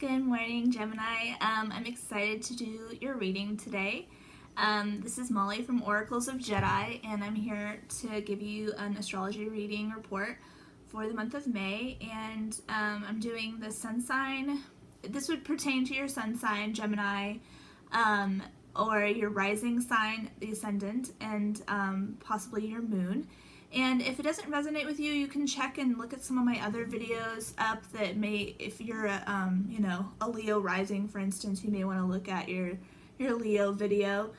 Good morning, Gemini. I'm excited to do your reading today. This is Molly from Oracles of Jedi, and I'm here to give you an astrology reading report for the month of May. And I'm doing the sun sign. This would pertain to your sun sign, Gemini, or your rising sign, the ascendant, and possibly your moon. And if it doesn't resonate with you, you can check and look at some of my other videos up that may, if you're a Leo rising, for instance, you may want to look at your Leo video,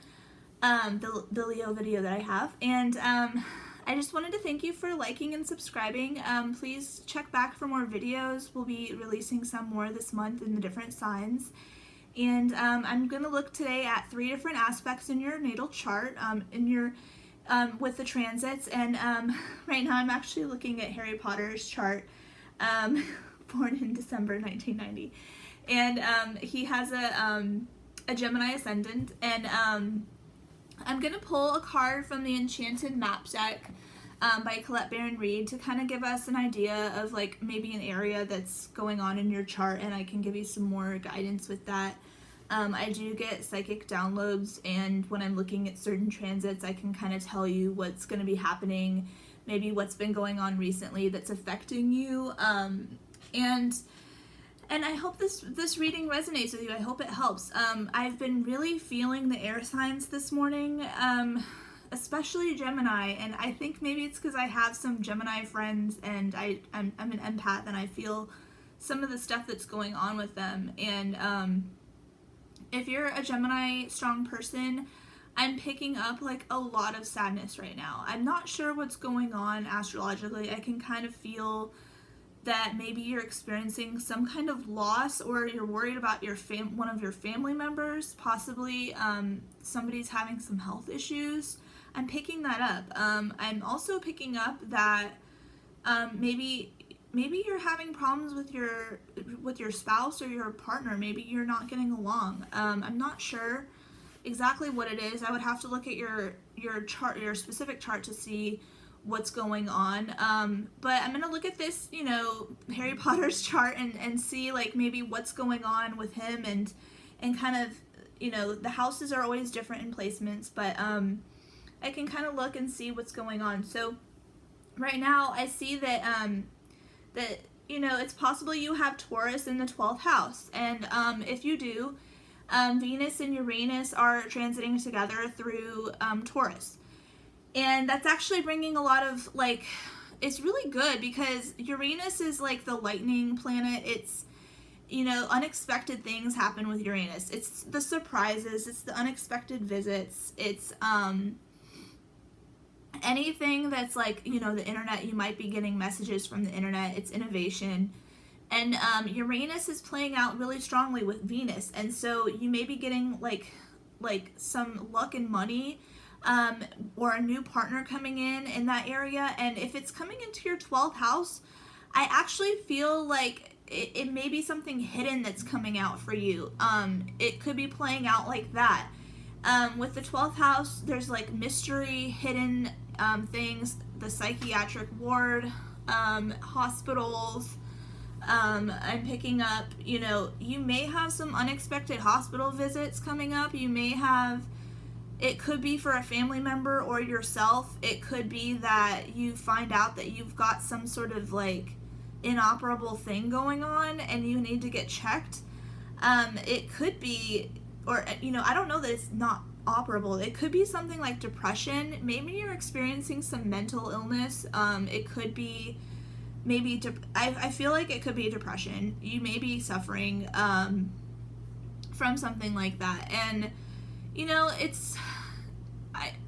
the Leo video that I have. And I just wanted to thank you for liking and subscribing. Please check back for more videos. We'll be releasing some more this month in the different signs. And I'm going to look today at 3 different aspects in your natal chart, with the transits, and right now I'm actually looking at Harry Potter's chart, born in December 1990, and he has a Gemini ascendant, and I'm gonna pull a card from the Enchanted Map deck by Colette Baron Reed to kind of give us an idea of like maybe an area that's going on in your chart, and I can give you some more guidance with that. I do get psychic downloads, and when I'm looking at certain transits, I can kind of tell you what's going to be happening, maybe what's been going on recently that's affecting you, and I hope this reading resonates with you. I hope it helps. I've been really feeling the air signs this morning, especially Gemini, and I think maybe it's because I have some Gemini friends, and I'm an empath, and I feel some of the stuff that's going on with them, and if you're a Gemini strong person, I'm picking up like a lot of sadness right now. I'm not sure what's going on astrologically. I can kind of feel that maybe you're experiencing some kind of loss, or you're worried about your one of your family members, possibly somebody's having some health issues. I'm picking that up. I'm also picking up that maybe you're having problems with your spouse or your partner. Maybe you're not getting along. I'm not sure exactly what it is. I would have to look at your chart, your specific chart, to see what's going on. But I'm gonna look at this, Harry Potter's chart, and see like maybe what's going on with him, and kind of, the houses are always different in placements, but I can kind of look and see what's going on. So right now I see that it's possible you have Taurus in the 12th house, and if you do, Venus and Uranus are transiting together through Taurus, and that's actually bringing a lot of it's really good, because Uranus is like the lightning planet. It's unexpected things happen with Uranus. It's the surprises, it's the unexpected visits, it's anything that's like, the internet. You might be getting messages from the internet. It's innovation. And Uranus is playing out really strongly with Venus. And so you may be getting like some luck and money, or a new partner coming in that area. And if it's coming into your 12th house, I actually feel like it may be something hidden that's coming out for you. It could be playing out like that. With the 12th house, there's like mystery, hidden things, the psychiatric ward, hospitals. I'm picking up, you may have some unexpected hospital visits coming up. You may have, it could be for a family member or yourself. It could be that you find out that you've got some sort of like inoperable thing going on and you need to get checked. It could be, or I don't know that it's not operable. It could be something like depression. Maybe you're experiencing some mental illness. It could be maybe I feel like it could be depression. You may be suffering from something like that, and it's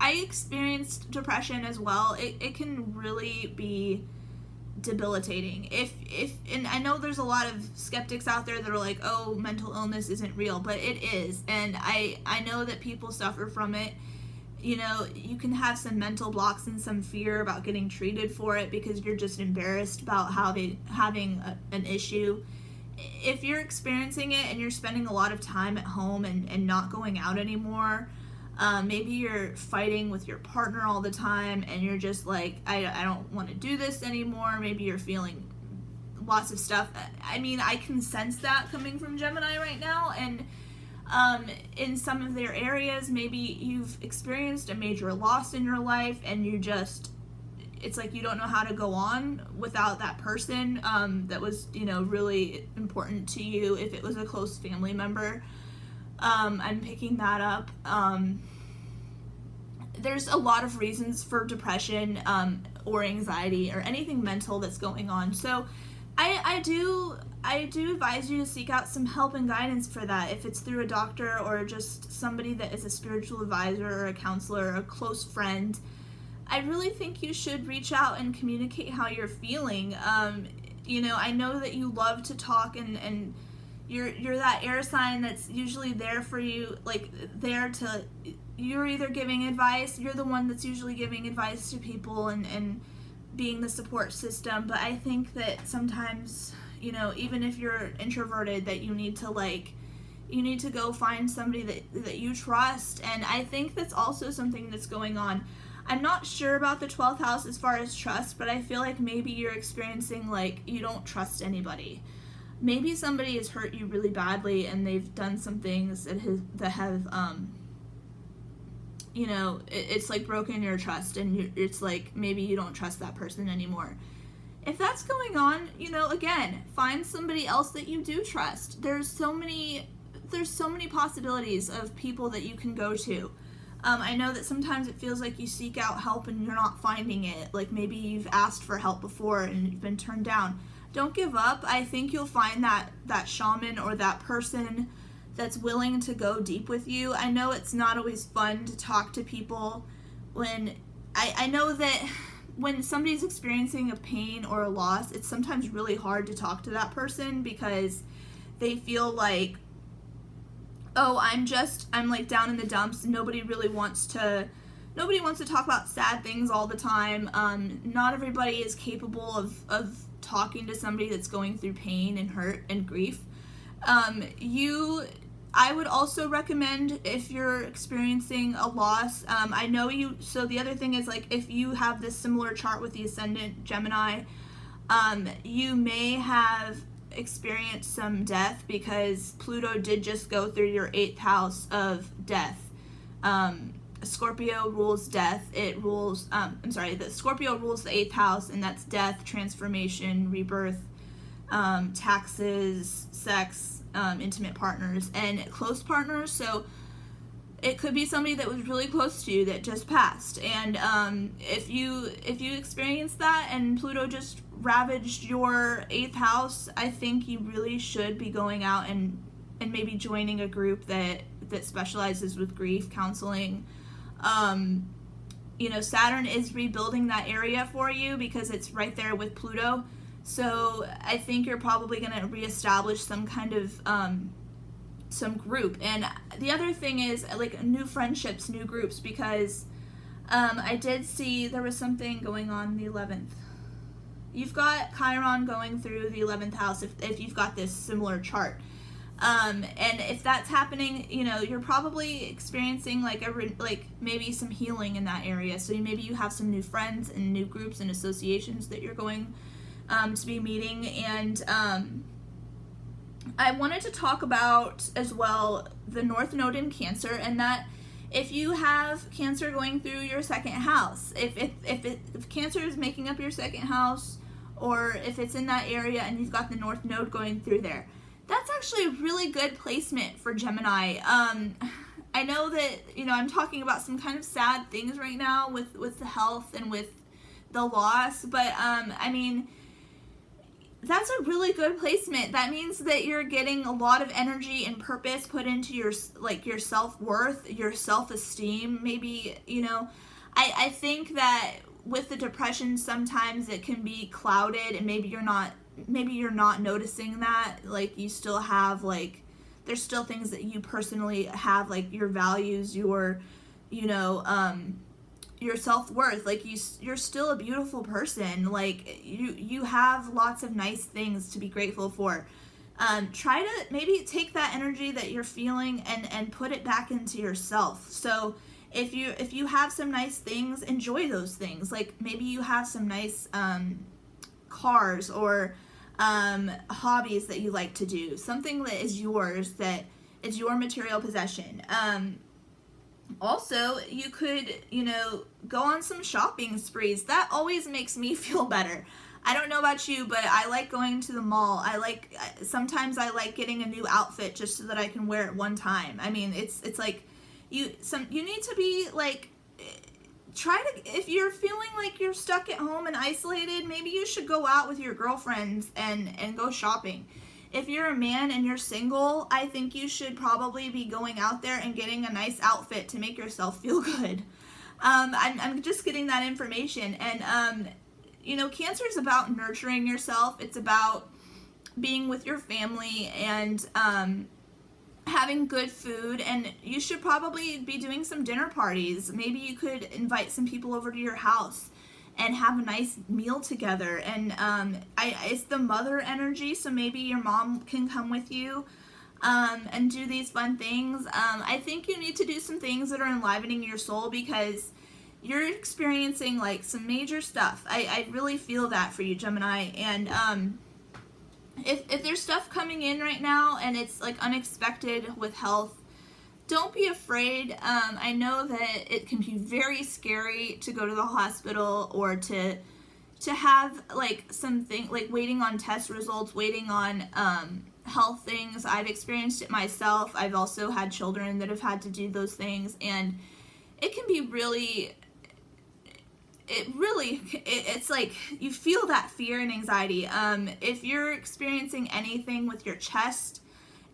I experienced depression as well. It can really be debilitating. And I know there's a lot of skeptics out there that are like, oh, mental illness isn't real, but it is, and I know that people suffer from it. You can have some mental blocks and some fear about getting treated for it because you're just embarrassed about having an issue. If you're experiencing it and you're spending a lot of time at home and not going out anymore, maybe you're fighting with your partner all the time and you're just like, I don't want to do this anymore. Maybe you're feeling lots of stuff. I mean, I can sense that coming from Gemini right now, and in some of their areas, maybe you've experienced a major loss in your life, and it's like you don't know how to go on without that person that was, really important to you. If it was a close family member, I'm picking that up. There's a lot of reasons for depression or anxiety or anything mental that's going on. So I do advise you to seek out some help and guidance for that, if it's through a doctor or just somebody that is a spiritual advisor or a counselor or a close friend. I really think you should reach out and communicate how you're feeling. I know that you love to talk, and you're that air sign that's usually there for you, like you're either giving advice, you're the one that's usually giving advice to people and being the support system. But I think that sometimes, even if you're introverted, that you need to go find somebody that you trust. And I think that's also something that's going on. I'm not sure about the 12th house as far as trust, but I feel like maybe you're experiencing like you don't trust anybody. Maybe somebody has hurt you really badly and they've done some things that have it's like broken your trust, and it's like maybe you don't trust that person anymore. If that's going on, again, find somebody else that you do trust. There's so many possibilities of people that you can go to. I know that sometimes it feels like you seek out help and you're not finding it. Like maybe you've asked for help before and you've been turned down. Don't give up. I think you'll find that shaman or that person that's willing to go deep with you. I know it's not always fun to talk to people when I know that when somebody's experiencing a pain or a loss, it's sometimes really hard to talk to that person because they feel like, oh, I'm like down in the dumps. Nobody wants to talk about sad things all the time. Not everybody is capable of talking to somebody that's going through pain and hurt and grief. I would also recommend, if you're experiencing a loss, so the other thing is, like, if you have this similar chart with the ascendant Gemini, you may have experienced some death because Pluto did just go through your 8th house of death. Scorpio rules death. The Scorpio rules the 8th house, and that's death, transformation, rebirth, taxes, sex, intimate partners, and close partners. So it could be somebody that was really close to you that just passed. And if you experienced that and Pluto just ravaged your 8th house, I think you really should be going out and maybe joining a group that specializes with grief counseling. Saturn is rebuilding that area for you because it's right there with Pluto. So I think you're probably going to reestablish some kind of some group. And the other thing is, like, new friendships, new groups, because I did see there was something going on in the 11th. You've got Chiron going through the 11th house if you've got this similar chart. And if that's happening, you're probably experiencing like maybe some healing in that area. So maybe you have some new friends and new groups and associations that you're going to be meeting. And I wanted to talk about as well the North Node in Cancer, and that if you have Cancer going through your 2nd house, if Cancer is making up your 2nd house, or if it's in that area and you've got the North Node going through there, that's actually a really good placement for Gemini. I know that, I'm talking about some kind of sad things right now with the health and with the loss, but that's a really good placement. That means that you're getting a lot of energy and purpose put into your self-worth, your self-esteem. Maybe, I think that with the depression, sometimes it can be clouded, and maybe you're not noticing that. Like, you still have, like, there's still things that you personally have, like your values, your self-worth. Like, you're still a beautiful person. Like, you have lots of nice things to be grateful for. Try to maybe take that energy that you're feeling and put it back into yourself. So if you have some nice things, enjoy those things. Like, maybe you have some nice cars, or hobbies that you like to do, something that is yours, that is your material possession. Also, you could, go on some shopping sprees. That always makes me feel better. I don't know about you, but I like going to the mall. Sometimes I like getting a new outfit just so that I can wear it one time. I mean, it's like you need to be like, if you're feeling like you're stuck at home and isolated, maybe you should go out with your girlfriends and go shopping. If you're a man and you're single, I think you should probably be going out there and getting a nice outfit to make yourself feel good. I'm just getting that information. And, Cancer is about nurturing yourself. It's about being with your family and having good food. And you should probably be doing some dinner parties. Maybe you could invite some people over to your house and have a nice meal together. And it's the mother energy, so maybe your mom can come with you and do these fun things. I think you need to do some things that are enlivening your soul, because you're experiencing like some major stuff. I really feel that for you, Gemini. And if there's stuff coming in right now and it's like unexpected with health, don't be afraid. I know that it can be very scary to go to the hospital or to have like something like waiting on test results, waiting on health things. I've experienced it myself. I've also had children that have had to do those things, and it can be it's like you feel that fear and anxiety. If you're experiencing anything with your chest,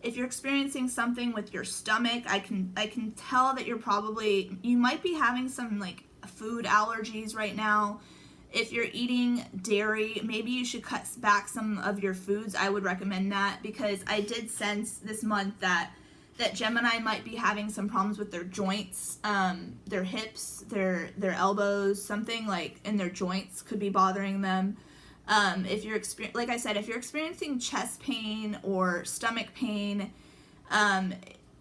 if you're experiencing something with your stomach, I can tell that you might be having some like food allergies right now. If you're eating dairy, maybe you should cut back some of your foods. I would recommend that, because I did sense this month that Gemini might be having some problems with their joints, their hips, their elbows, something like in their joints could be bothering them. If you're like I said, if you're experiencing chest pain or stomach pain,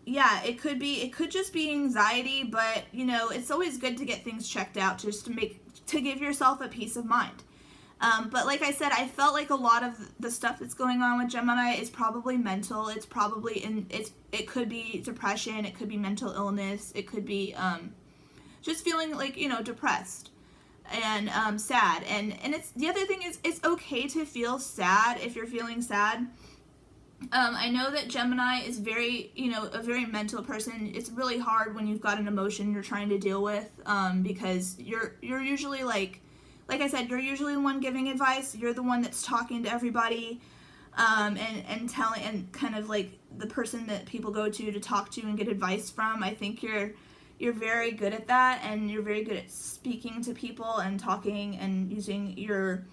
it could just be anxiety, but it's always good to get things checked out just to give yourself a peace of mind. But like I said, I felt like a lot of the stuff that's going on with Gemini is probably mental. It's probably it could be depression, it could be mental illness, it could be just feeling like, depressed and sad. And it's the other thing is, it's okay to feel sad if you're feeling sad. I know that Gemini is very, a very mental person. It's really hard when you've got an emotion you're trying to deal with, because you're usually like I said, you're usually the one giving advice. You're the one that's talking to everybody, and telling, and kind of like the person that people go to talk to and get advice from. I think you're very good at that, and you're very good at speaking to people and talking and using your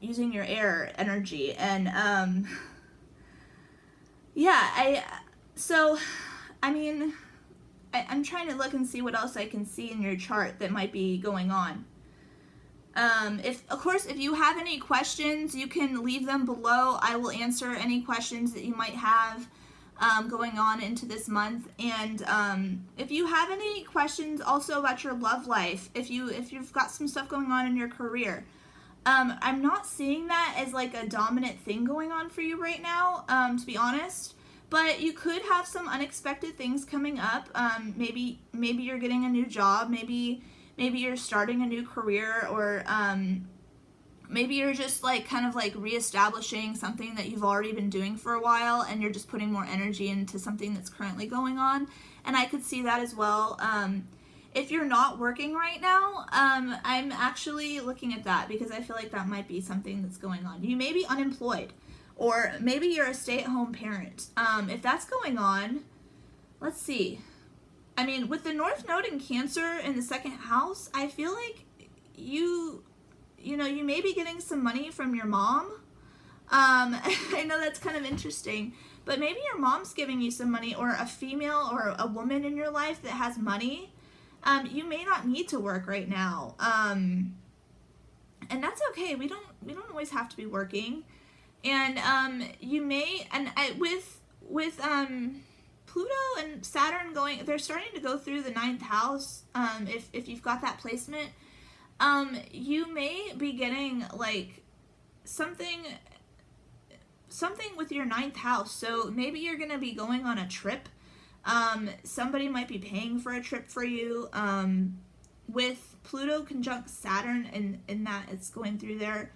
air energy. And I'm trying to look and see what else I can see in your chart that might be going on. If you have any questions, you can leave them below. I will answer any questions that you might have going on into this month. And if you have any questions also about your love life, if you've got some stuff going on in your career, I'm not seeing that as like a dominant thing going on for you right now, to be honest. But you could have some unexpected things coming up. Maybe you're getting a new job. Maybe you're starting a new career, or maybe you're just like kind of like reestablishing something that you've already been doing for a while, and you're just putting more energy into something that's currently going on. And I could see that as well. If you're not working right now, I'm actually looking at that, because I feel like that might be something that's going on. You may be unemployed, or maybe you're a stay-at-home parent. If that's going on, let's see. I mean, with the North Node in Cancer in the second house, I feel like you may be getting some money from your mom. I know that's kind of interesting, but maybe your mom's giving you some money, or a female or a woman in your life that has money. You may not need to work right now. And that's okay. We don't always have to be working. And you may, and with Pluto and Saturn they're starting to go through the 9th house. If you've got that placement, you may be getting like something something with your ninth house. So maybe you're going to be going on a trip. Somebody might be paying for a trip for you. With Pluto conjunct Saturn and that it's going through there,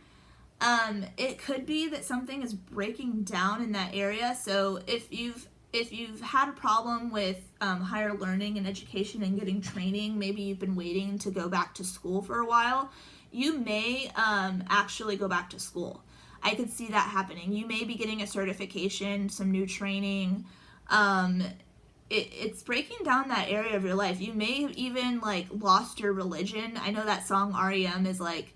it could be that something is breaking down in that area. So if you've had a problem with higher learning and education and getting training, maybe you've been waiting to go back to school for a while, you may actually go back to school. I could see that happening. You may be getting a certification, some new training. It's breaking down that area of your life. You may have even like lost your religion. I know that song REM is like,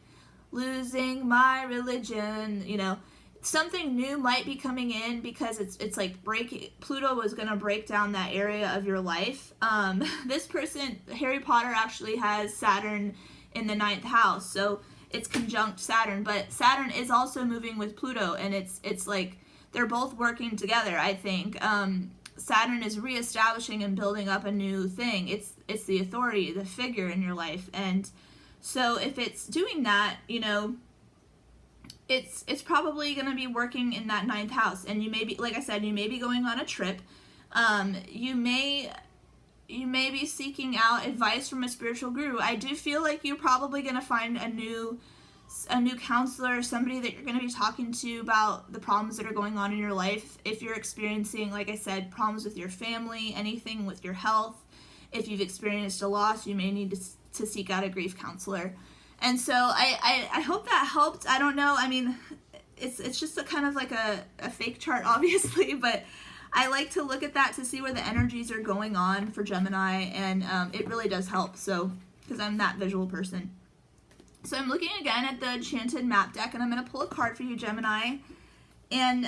losing my religion, you know. Something new might be coming in because it's like Pluto was going to break down that area of your life. This person, Harry Potter, actually has Saturn in the ninth house, so it's conjunct Saturn, but Saturn is also moving with Pluto, and it's like they're both working together, I think. Saturn is reestablishing and building up a new thing. It's the authority, the figure in your life, and so if it's doing that, you know, it's probably going to be working in that ninth house, and you may be, like I said, you may be going on a trip. You may be seeking out advice from a spiritual guru. I do feel like you're probably going to find a new counselor, somebody that you're going to be talking to about the problems that are going on in your life. If you're experiencing, like I said, problems with your family, anything with your health, if you've experienced a loss, you may need to seek out a grief counselor. And so I hope that helped. I don't know. I mean, it's just a kind of like a fake chart, obviously, but I like to look at that to see where the energies are going on for Gemini, and it really does help. So, because I'm that visual person. So I'm looking again at the Enchanted Map deck, and I'm going to pull a card for you, Gemini. And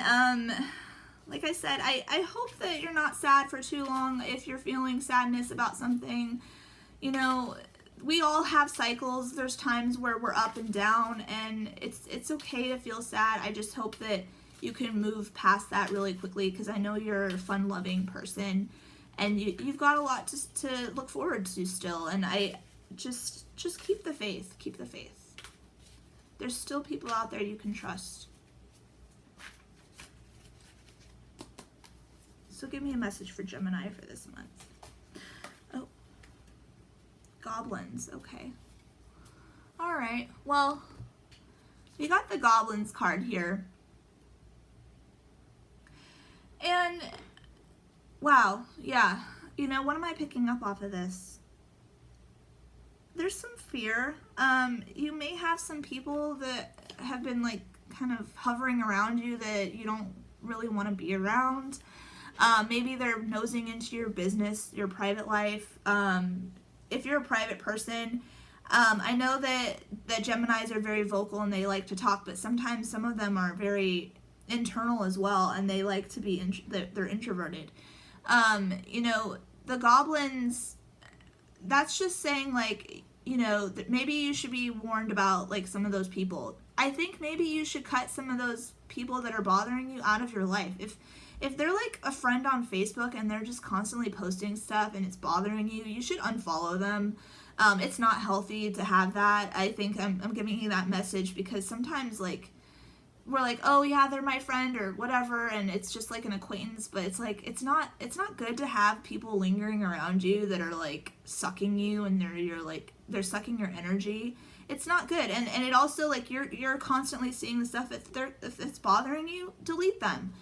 like I said, I hope that you're not sad for too long if you're feeling sadness about something. You know, we all have cycles. There's times where we're up and down, and it's okay to feel sad. I just hope that you can move past that really quickly, because I know you're a fun-loving person, and you've got a lot to look forward to still. And I just keep the faith. Keep the faith. There's still people out there you can trust. So give me a message for Gemini for this month. Oh, goblins. Okay. All right. Well, we got the goblins card here. And wow, yeah. You know, what am I picking up off of this? There's some fear. You may have some people that have been like kind of hovering around you that you don't really want to be around. Maybe they're nosing into your business, your private life. If you're a private person, I know that Geminis are very vocal and they like to talk, but sometimes some of them are very internal as well, and they like to be they're introverted. You know, the goblins, that's just saying, like, you know, that maybe you should be warned about like some of those people. I think maybe you should cut some of those people that are bothering you out of your life. If they're like a friend on Facebook and they're just constantly posting stuff and it's bothering you, you should unfollow them. It's not healthy to have that. I think I'm giving you that message because sometimes, like, we're like, oh yeah, they're my friend or whatever, and it's just like an acquaintance, but it's like, it's not good to have people lingering around you that are like sucking you, and they're sucking your energy. It's not good. And it also, like, you're constantly seeing the stuff. If it's bothering you, delete them.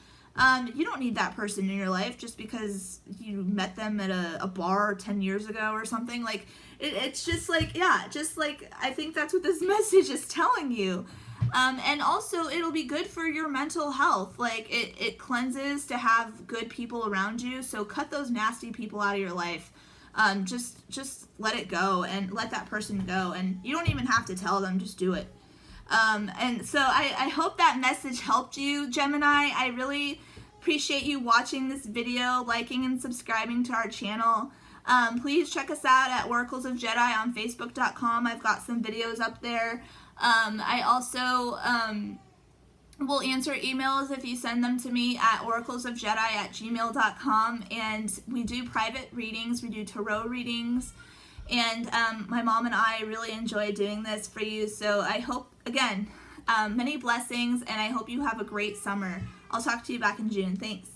You don't need that person in your life just because you met them at a bar 10 years ago or something. Like, it's just like, yeah, just like, I think that's what this message is telling you. And also, it'll be good for your mental health. Like, it cleanses to have good people around you. So cut those nasty people out of your life. Just let it go and let that person go. And you don't even have to tell them, just do it. And so I hope that message helped you, Gemini. I really appreciate you watching this video, liking and subscribing to our channel. Please check us out at Oracles of Jedi on Facebook.com. I've got some videos up there. I also will answer emails if you send them to me at oraclesofjedi@gmail.com. And we do private readings. We do tarot readings. And my mom and I really enjoy doing this for you. So I hope, again, many blessings, and I hope you have a great summer. I'll talk to you back in June. Thanks.